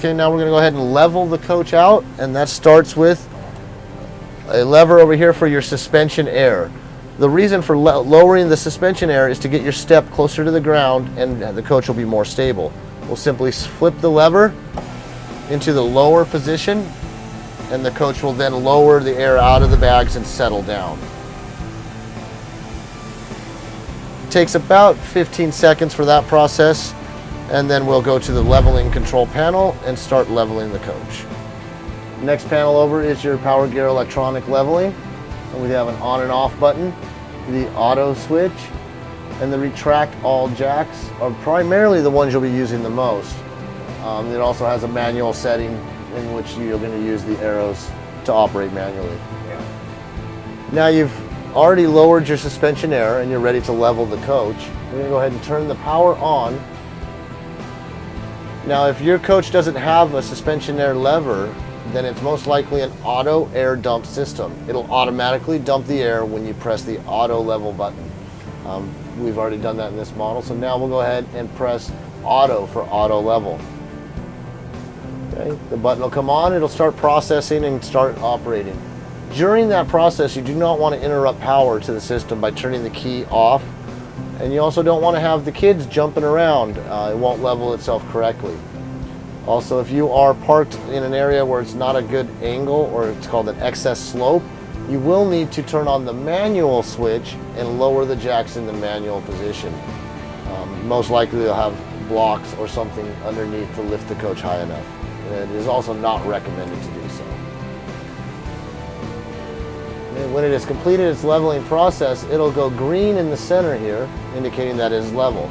Okay, now we're going to go ahead and level the coach out, and that starts with a lever over here for your suspension air. The reason for lowering the suspension air is to get your step closer to the ground, and the coach will be more stable. We'll simply flip the lever into the lower position, and the coach will then lower the air out of the bags and settle down. It takes about 15 seconds for that process, and then we'll go to the leveling control panel and start leveling the coach. Next panel over is your power gear electronic leveling, and we have an on and off button, the auto switch, and the retract all jacks are primarily the ones you'll be using the most. It also has a manual setting in which you're going to use the arrows to operate manually. Now you've already lowered your suspension air and you're ready to level the coach. We're going to go ahead and turn the power on. Now if your coach doesn't have a suspension air lever, then it's most likely an auto air dump system. It'll automatically dump the air when you press the auto level button. We've already done that in this model, so now we'll go ahead and press auto for auto level. Okay, the button will come on, it'll start processing and start operating. During that process, you do not want to interrupt power to the system by turning the key off, and you also don't want to have the kids jumping around. It won't level itself correctly. Also, if you are parked in an area where it's not a good angle, or it's called an excess slope, you will need to turn on the manual switch and lower the jacks in the manual position. Most likely you'll have blocks or something underneath to lift the coach high enough. It is also not recommended to do so. And when it has completed its leveling process, it'll go green in the center here, indicating that it is level.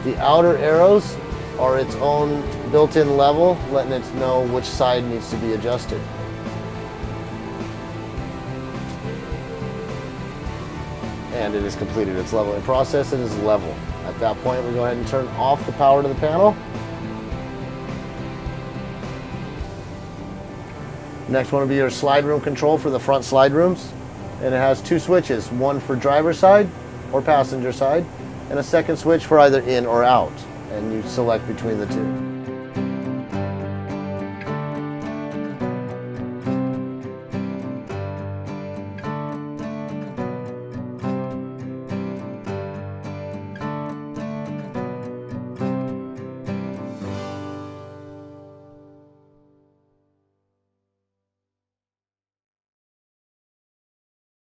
The outer arrows are its own built-in level, letting it know which side needs to be adjusted. And it has completed its leveling process. It is level. At that point, we go ahead and turn off the power to the panel. Next one will be your slide room control for the front slide rooms. And it has two switches, one for driver side or passenger side, and a second switch for either in or out. And you select between the two.